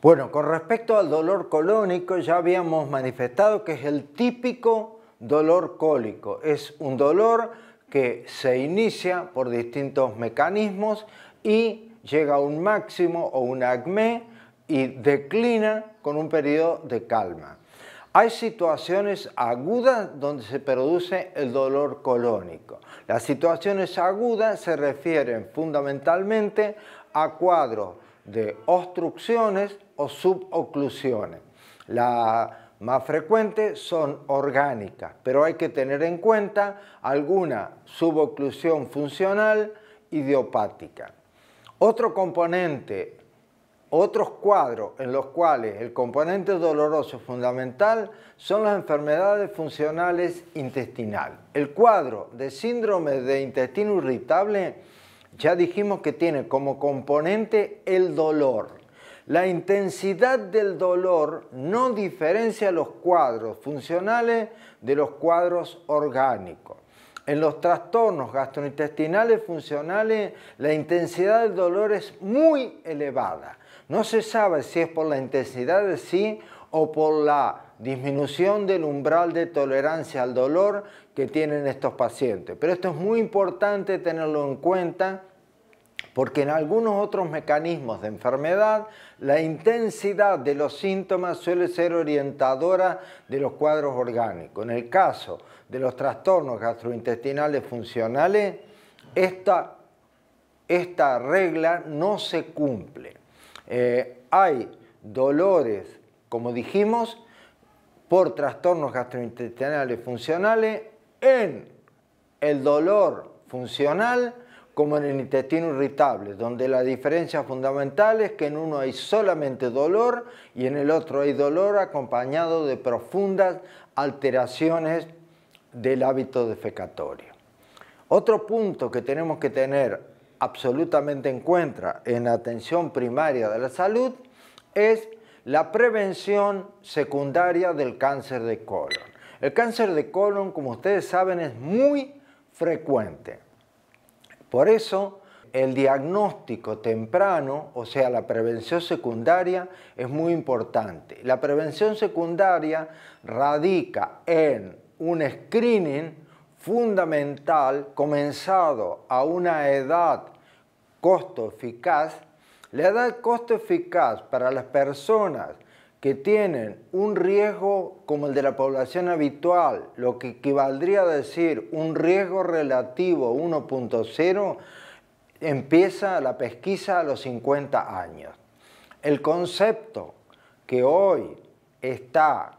Bueno, con respecto al dolor colónico, ya habíamos manifestado que es el típico dolor cólico. Es un dolor que se inicia por distintos mecanismos y llega a un máximo o un acmé y declina con un periodo de calma. Hay situaciones agudas donde se produce el dolor colónico. Las situaciones agudas se refieren fundamentalmente a cuadros de obstrucciones o suboclusiones. Las más frecuentes son orgánicas, pero hay que tener en cuenta alguna suboclusión funcional idiopática. Otro componente, otros cuadros en los cuales el componente doloroso fundamental son las enfermedades funcionales intestinales. El cuadro de síndrome de intestino irritable ya dijimos que tiene como componente el dolor. La intensidad del dolor no diferencia los cuadros funcionales de los cuadros orgánicos. En los trastornos gastrointestinales funcionales, la intensidad del dolor es muy elevada. No se sabe si es por la intensidad de sí o por la disminución del umbral de tolerancia al dolor que tienen estos pacientes. Pero esto es muy importante tenerlo en cuenta porque en algunos otros mecanismos de enfermedad la intensidad de los síntomas suele ser orientadora de los cuadros orgánicos. En el caso de los trastornos gastrointestinales funcionales, esta regla no se cumple. Hay dolores, como dijimos, por trastornos gastrointestinales funcionales en el dolor funcional como en el intestino irritable, donde la diferencia fundamental es que en uno hay solamente dolor y en el otro hay dolor acompañado de profundas alteraciones del hábito defecatorio. Otro punto que tenemos que tener absolutamente en cuenta en la atención primaria de la salud es la prevención secundaria del cáncer de colon. El cáncer de colon, como ustedes saben, es muy frecuente. Por eso, el diagnóstico temprano, o sea, la prevención secundaria, es muy importante. La prevención secundaria radica en un screening fundamental comenzado a una edad costo-eficaz. La edad costo-eficaz para las personas que tienen un riesgo como el de la población habitual, lo que equivaldría a decir un riesgo relativo 1.0, empieza la pesquisa a los 50 años. El concepto que hoy está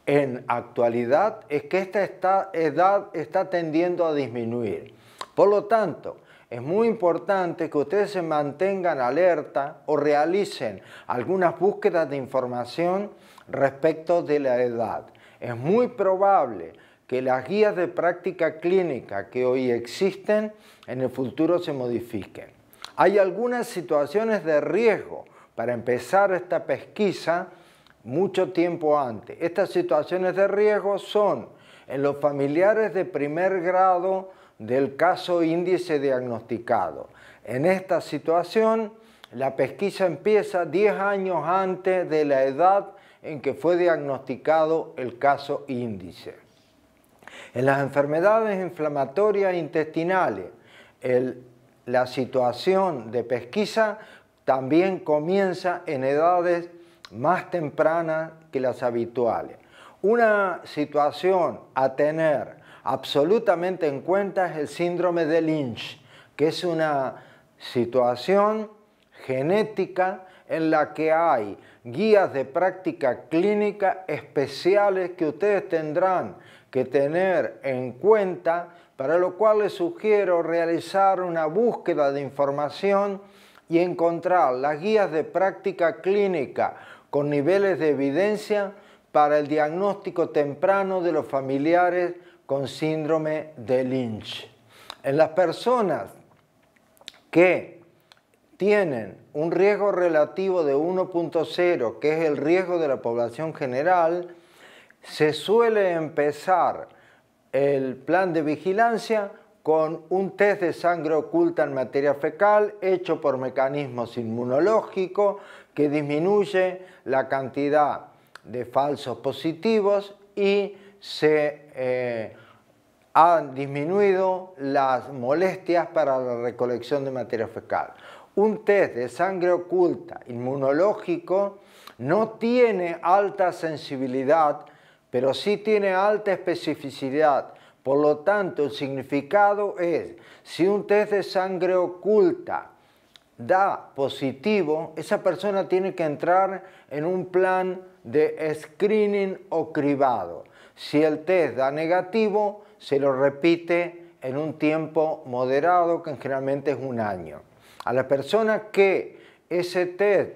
en actualidad es que esta edad está tendiendo a disminuir. Por lo tanto, es muy importante que ustedes se mantengan alerta o realicen algunas búsquedas de información respecto de la edad. Es muy probable que las guías de práctica clínica que hoy existen en el futuro se modifiquen. Hay algunas situaciones de riesgo para empezar esta pesquisa mucho tiempo antes. Estas situaciones de riesgo son en los familiares de primer grado del caso índice diagnosticado. En esta situación, la pesquisa empieza 10 años antes de la edad en que fue diagnosticado el caso índice. En las enfermedades inflamatorias intestinales, la situación de pesquisa también comienza en edades más tempranas que las habituales. Una situación a tener absolutamente en cuenta es el síndrome de Lynch, que es una situación genética en la que hay guías de práctica clínica especiales que ustedes tendrán que tener en cuenta, para lo cual les sugiero realizar una búsqueda de información y encontrar las guías de práctica clínica con niveles de evidencia para el diagnóstico temprano de los familiares con síndrome de Lynch. En las personas que tienen un riesgo relativo de 1.0, que es el riesgo de la población general, se suele empezar el plan de vigilancia con un test de sangre oculta en materia fecal hecho por mecanismos inmunológicos que disminuye la cantidad de falsos positivos y se ha disminuido las molestias para la recolección de materia fecal. Un test de sangre oculta inmunológico no tiene alta sensibilidad, pero sí tiene alta especificidad. Por lo tanto, el significado es, si un test de sangre oculta da positivo, esa persona tiene que entrar en un plan de screening o cribado. Si el test da negativo, se lo repite en un tiempo moderado, que generalmente es un año. A la persona que ese test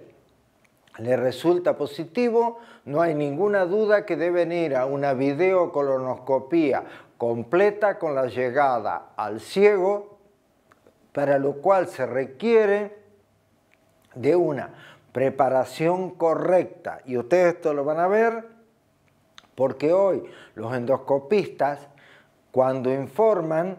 le resulta positivo, no hay ninguna duda que deben ir a una videocolonoscopía completa con la llegada al ciego, para lo cual se requiere de una preparación correcta. Y ustedes esto lo van a ver porque hoy los endoscopistas, cuando informan,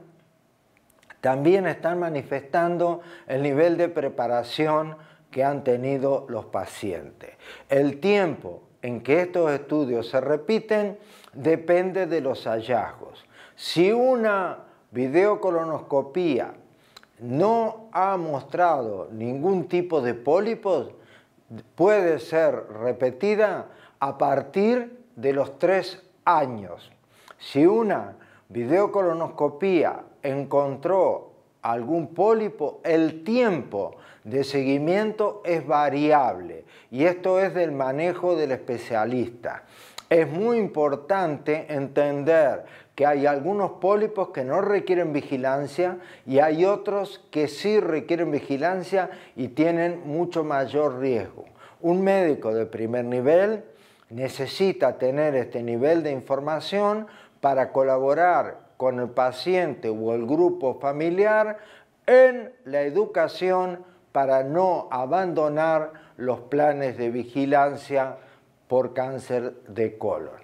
también están manifestando el nivel de preparación que han tenido los pacientes. El tiempo en que estos estudios se repiten depende de los hallazgos. Si una videocolonoscopía no ha mostrado ningún tipo de pólipos, puede ser repetida a partir de los 3 años. Si una videocolonoscopía encontró algún pólipo, el tiempo de seguimiento es variable y esto es del manejo del especialista. Es muy importante entender que hay algunos pólipos que no requieren vigilancia y hay otros que sí requieren vigilancia y tienen mucho mayor riesgo. Un médico de primer nivel necesita tener este nivel de información para colaborar con el paciente o el grupo familiar en la educación para no abandonar los planes de vigilancia por cáncer de colon.